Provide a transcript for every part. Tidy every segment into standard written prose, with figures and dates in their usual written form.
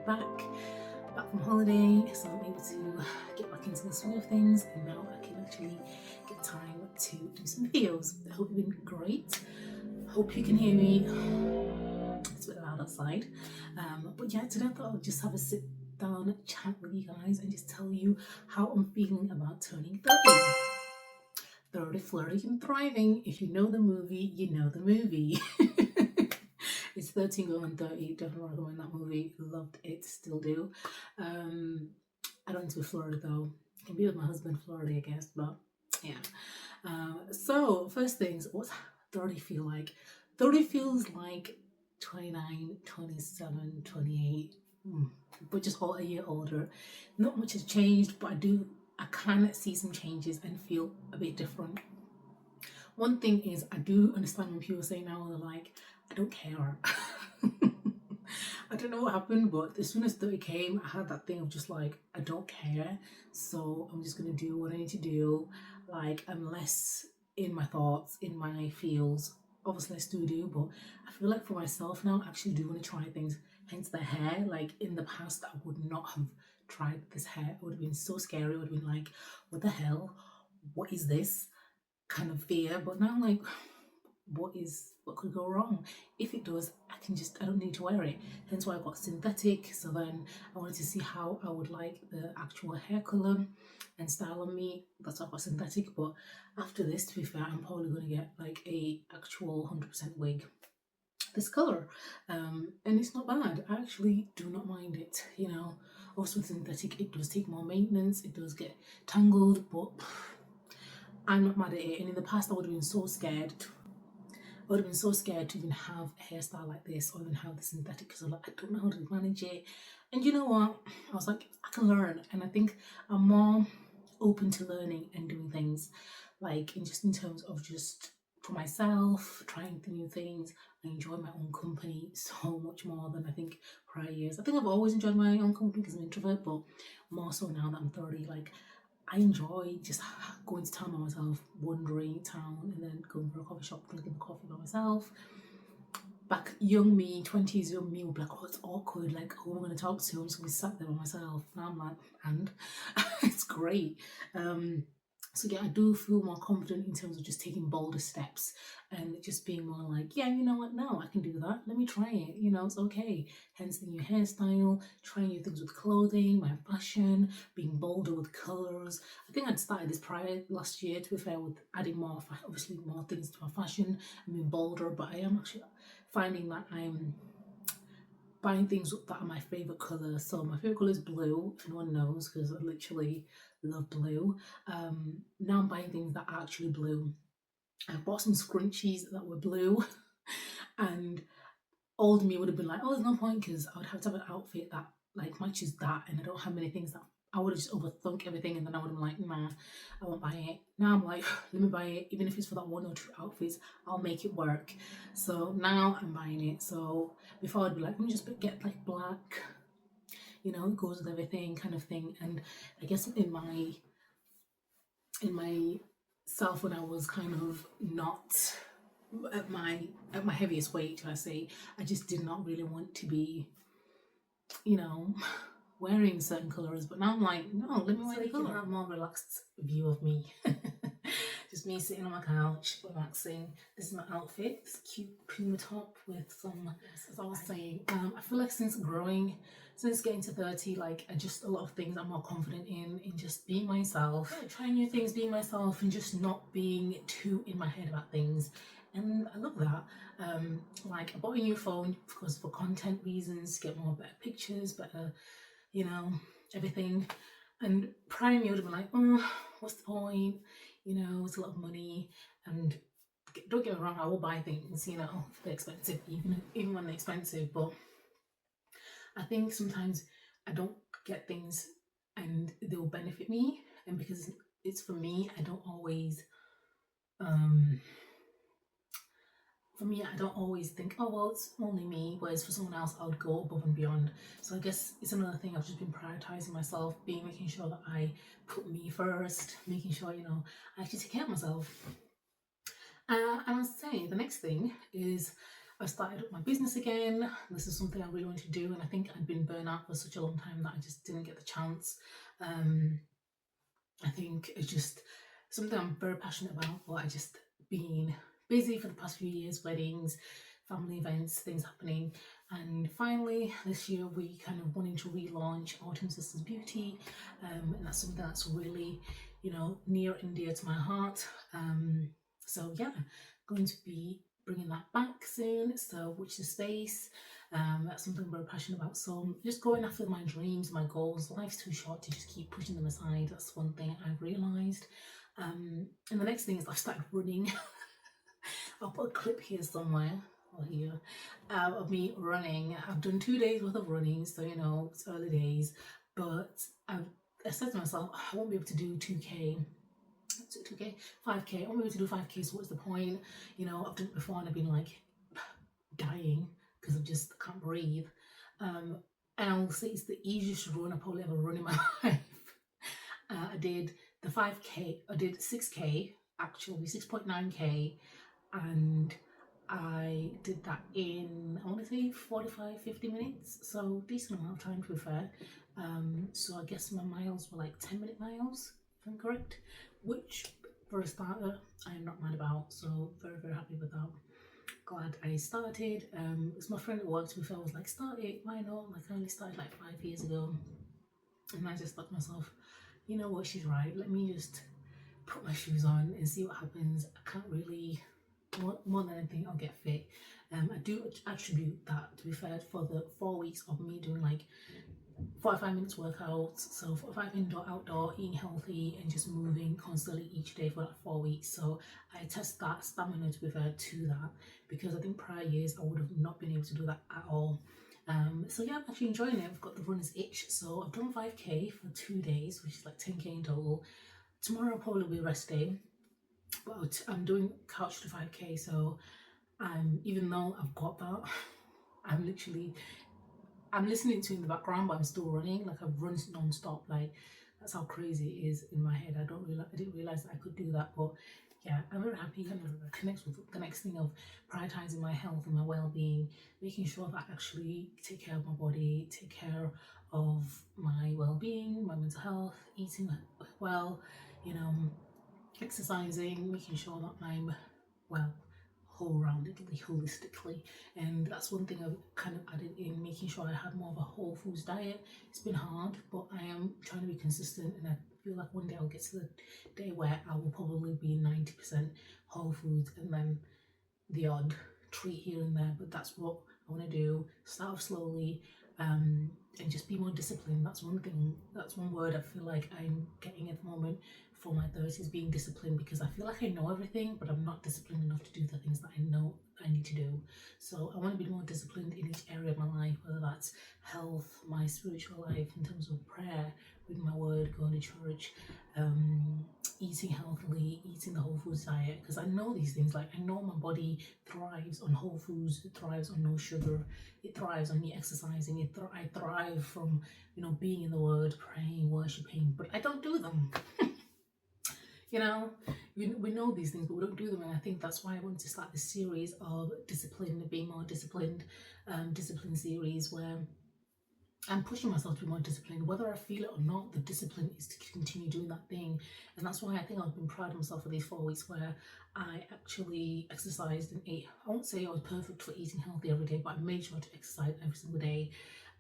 back from holiday, so I'm able to get back into the swing of things, and now I can actually get time to do some videos. I hope you've been great. Hope you can hear me. It's a bit loud outside, but yeah, today I thought I'll just have a sit down chat with you guys and just tell you how I'm feeling about turning 30. 30, flirty and thriving. If you know the movie, you know the movie. It's 13 going on 30. Definitely recommend that movie. Loved it, still do. I don't need to be Florida though. I can be with my husband Florida, I guess, but yeah. So first things, what's 30 feel like? 30 feels like 29, 27, 28, but just all a year older. Not much has changed, but I kind of see some changes and feel a bit different. One thing is, I do understand when people say now, they're like, I don't care. I don't know what happened, but as soon as 30 came, I had that thing of just like, I don't care. So I'm just going to do what I need to do. Like, I'm less in my thoughts, in my feels. Obviously, I still do, but I feel like for myself now, I actually do want to try things. Hence the hair. Like, in the past, I would not have tried this hair. It would have been so scary. It would have been like, what the hell? What is this? Kind of fear. But now I'm like, what could go wrong? If it does, I don't need to wear it. Hence why I got synthetic. So then I wanted to see how I would like the actual hair color and style on me. That's why I got synthetic. But after this, to be fair, I'm probably going to get like a actual 100% wig this color, and it's not bad. I actually do not mind it, also with synthetic, it does take more maintenance, it does get tangled, but I'm not mad at it. And in the past, I would have been so scared. I would have been so scared to even have a hairstyle like this or even have the synthetic, because I'm like, I don't know how to manage it. And you know what? I was like, I can learn. And I think I'm more open to learning and doing things, like in terms of just for myself, trying the new things. I enjoy my own company so much more than I think prior years. I think I've always enjoyed my own company because I'm an introvert, but more so now that I'm 30, like I enjoy just going to town by myself, wandering town, and then going for a coffee shop, drinking coffee by myself. Back young me, 20s young me would be like, oh, it's awkward, like, who am I going to talk to? I'm just going to be sat there by myself. Now I'm like, and it's great. So yeah, I do feel more confident in terms of just taking bolder steps and just being more like, yeah, you know what, no, I can do that. Let me try it. It's okay. Hence the new hairstyle, trying new things with clothing, my fashion, being bolder with colours. I think I'd started this prior last year, to be fair, with adding obviously more things to my fashion and being bolder, but I am actually finding that I'm buying things that are my favourite colour. So my favourite colour is blue, if anyone knows, because I literally love blue. Now I'm buying things that are actually blue. I bought some scrunchies that were blue, and old me would have been like, oh, there's no point, because I would have to have an outfit that like matches that, and I don't have many things that I would have just overthunk everything, and then I would have been like, nah, I won't buy it. Now I'm like, let me buy it, even if it's for that one or two outfits, I'll make it work. So now I'm buying it. So before I'd be like, let me just get like black, it goes with everything kind of thing. And I guess in my self, when I was kind of not at my heaviest weight, I say, I just did not really want to be, wearing certain colours. But now I'm like, no, let me wear the colour. You can have a more relaxed view of me. Just me sitting on my couch, relaxing. This is my outfit. This cute puma top with some, as I was saying, I feel like since getting to 30, like a lot of things I'm more confident in just being myself, trying new things, being myself, and just not being too in my head about things. And I love that. Like I bought a new phone because for content reasons, get better pictures, better, everything. And prior me would have been like, oh, what's the point? It's a lot of money. And don't get me wrong, I will buy things, if they're expensive, even when they're expensive. But I think sometimes I don't get things and they will benefit me. And because it's for me, I don't always think, oh, well, it's only me, whereas for someone else, I would go above and beyond. So I guess it's another thing I've just been prioritizing myself, making sure that I put me first, making sure, I actually take care of myself. And I'll say the next thing is I started up my business again. This is something I really wanted to do, and I think I'd been burnt out for such a long time that I just didn't get the chance. Um, I think it's just something I'm very passionate about, but I just been busy for the past few years, weddings, family events, things happening. And finally, this year, we kind of wanting to relaunch Autumn Sisters Beauty. And that's something that's really, near and dear to my heart. So, yeah, going to be bringing that back soon. So, watch the space. That's something I'm very passionate about. So I'm just going after my dreams, my goals. Life's too short to just keep pushing them aside. That's one thing I've realised. And the next thing is I've started running. I'll put a clip here somewhere or here of me running. I've done 2 days worth of running, so it's early days. But I said to myself, I won't be able to do 2K. 2K, 5K. I won't be able to do 5K. So what's the point? I've done it before and I've been like dying because I just can't breathe. And I will say it's the easiest run I probably ever run in my life. I did the 5K, I did 6K, actually 6.9K, and I did that in, I want to say 45, 50 minutes, so decent amount of time to be fair. So I guess my miles were like 10-minute miles, if I'm correct, which for a starter, I'm not mad about, so very, very happy with that. Glad I started. It's my friend at work to be fair was like, start it, why not? Like I only started like 5 years ago. And I just thought to myself, you know what, she's right. Let me just put my shoes on and see what happens. I can't really, more than anything, I'll get fit. I do attribute that, to be fair, for the 4 weeks of me doing like 45 minutes workouts, so 45 indoor, outdoor, eating healthy and just moving constantly each day for like 4 weeks. So I test that stamina, to be fair, to that, because I think prior years I would have not been able to do that at all. So yeah, I'm actually enjoying it. I've got the runner's itch, so I've done 5K for 2 days, which is like 10K in total. Tomorrow will probably be rest day, but I'm doing couch to 5K, so even though I've got that, I'm listening to it in the background, but I'm still running. Like I've run non-stop. Like that's how crazy it is in my head. I didn't realize that I could do that, but yeah, I'm very happy. Kind of connects with the next thing of prioritizing my health and my well-being, making sure that I actually take care of my body, take care of my well-being, my mental health, eating well, you know, exercising, making sure that I'm well whole-roundedly, holistically. And that's one thing I've kind of added in, making sure I have more of a whole foods diet. It's been hard, but I am trying to be consistent, and I feel like one day I'll get to the day where I will probably be 90% whole foods and then the odd treat here and there. But that's what I want to do. Start off slowly, and just be more disciplined. That's one thing, that's one word I feel like I'm getting at the moment for my 30s, being disciplined, because I feel like I know everything, but I'm not disciplined enough to do the things that I know I need to do. So I want to be more disciplined in each area of my life, whether that's health, my spiritual life in terms of prayer, reading my word, going to church, eating healthily, eating the whole foods diet, because I know these things. Like I know my body thrives on whole foods, it thrives on no sugar, it thrives on me exercising, I thrive from being in the word, praying, worshipping, but I don't do them. We know these things, but we don't do them, and I think that's why I wanted to start this series of discipline, being more disciplined, discipline series, where I'm pushing myself to be more disciplined, whether I feel it or not. The discipline is to continue doing that thing, and that's why I think I've been proud of myself for these 4 weeks, where I actually exercised and ate. I won't say I was perfect for eating healthy every day, but I made sure to exercise every single day,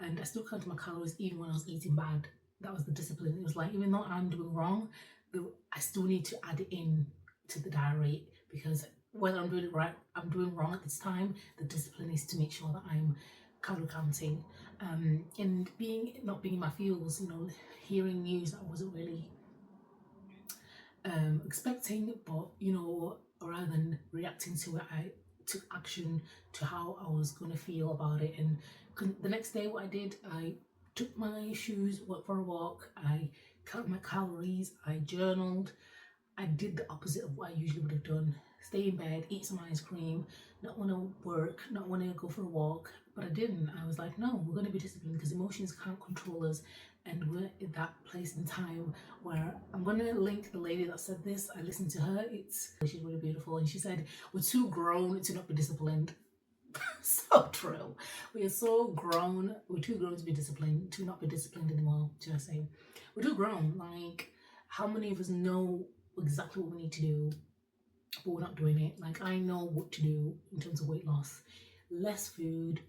and I still counted my calories even when I was eating bad. That was the discipline. It was like, even though I'm doing wrong, I still need to add it in to the diary, because whether I'm doing it right, I'm doing wrong at this time, the discipline is to make sure that I'm calorie counting, and not being in my feels, hearing news that I wasn't really expecting, but rather than reacting to it, I took action to how I was going to feel about it. And the next day, what I did, I took my shoes, went for a walk, I counted my calories, I journaled. I did the opposite of what I usually would have done. Stay in bed, eat some ice cream, not want to work, not want to go for a walk. But I didn't. I was like, no, we're going to be disciplined, because emotions can't control us. And we're in that place in time where I'm going to link the lady that said this. I listened to her. She's really beautiful. And she said, we're too grown to not be disciplined. So true. We are so grown. We're too grown to be disciplined, to not be disciplined anymore, should I say. We're too grown. Like, how many of us know exactly what we need to do, but we're not doing it? Like, I know what to do in terms of weight loss. Less food,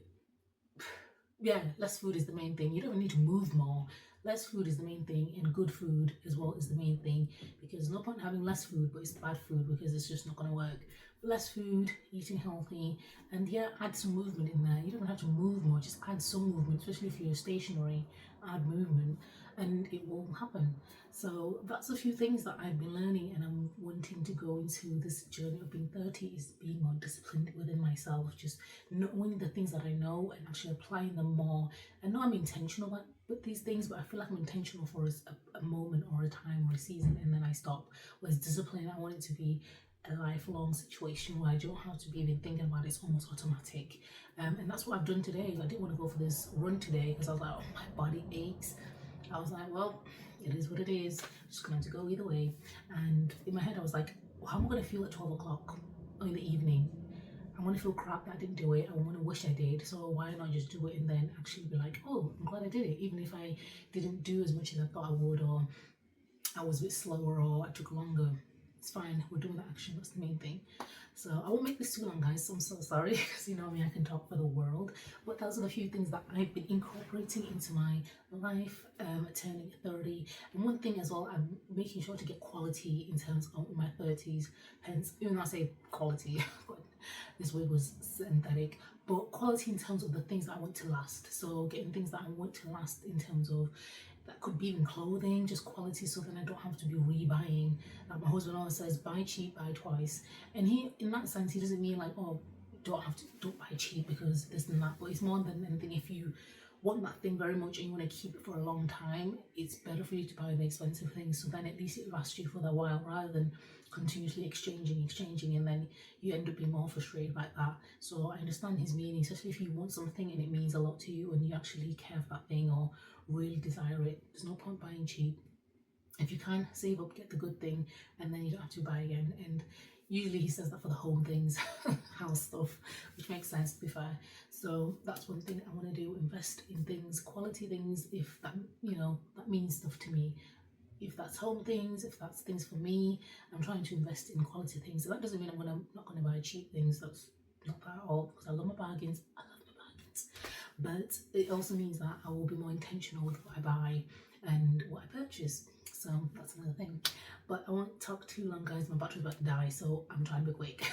yeah, less food is the main thing. You don't need to move more. Less food is the main thing, and good food as well is the main thing. Because no point having less food, but it's bad food because it's just not going to work. Less food, eating healthy, and yeah, add some movement in there. You don't have to move more, just add some movement, especially if you're stationary. Add movement, and it will happen. So that's a few things that I've been learning, and I'm wanting to go into this journey of being 30 is being more disciplined within myself, just knowing the things that I know and actually applying them more. I know I'm intentional with these things, but I feel like I'm intentional for a moment or a time or a season, and then I stop. Whereas discipline, I want it to be a lifelong situation where I don't have to be even thinking about it. It's almost automatic. And that's what I've done today. I didn't want to go for this run today because I was like, oh, my body aches. I was like, well, it is what it is. I'm just going to go either way. And in my head, I was like, well, how am I going to feel at 12 o'clock in the evening? I want to feel crap that I didn't do it. I want to wish I did. So why not just do it and then actually be like, oh, I'm glad I did it. Even if I didn't do as much as I thought I would, or I was a bit slower, or I took longer. It's fine. We're doing the action. That's the main thing. So I won't make this too long, guys. So I'm so sorry because you know me, I can talk for the world. But those are the few things that I've been incorporating into my life, turning 30. And one thing as well, I'm making sure to get quality in terms of my 30s. Hence, even though I say quality, this wig was synthetic, but quality in terms of the things that I want to last. So getting things that I want to last in terms of that could be even clothing, just quality, so then I don't have to be rebuying. Like my husband always says, buy cheap, buy twice. And he, in that sense, he doesn't mean like, oh, don't buy cheap because this and that. But it's more than anything, if you want that thing very much and you want to keep it for a long time, it's better for you to buy the expensive things. So then at least it lasts you for a while rather than continuously exchanging, and then you end up being more frustrated like that. So I understand his meaning, especially if you want something and it means a lot to you and you actually care for that thing or really desire it. There's no point buying cheap. If you can, save up, get the good thing, and then you don't have to buy again. And usually he says that for the home things, house stuff, which makes sense to be fair. So that's one thing I want to do, invest in things, quality things, if that, you know, that means stuff to me. If that's home things, if that's things for me, I'm trying to invest in quality things. So that doesn't mean not gonna buy cheap things. That's not that at all, because I love my bargains. I love my bargains. But it also means that I will be more intentional with what I buy and what I purchase. So that's another thing. But I won't talk too long, guys. My battery's about to die, so I'm trying to be quick.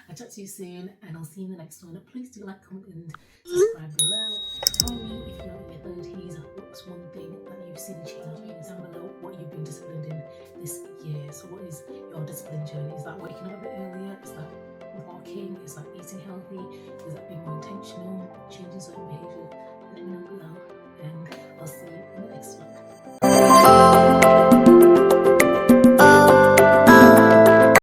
I'll chat to you soon, and I'll see you in the next one. Please do like, comment, and subscribe below. Tell me if you're in your 30s, what's one thing that you've seen a change in? Down below what you've been disciplined in this year. So what is your discipline journey? Is that waking up a bit early?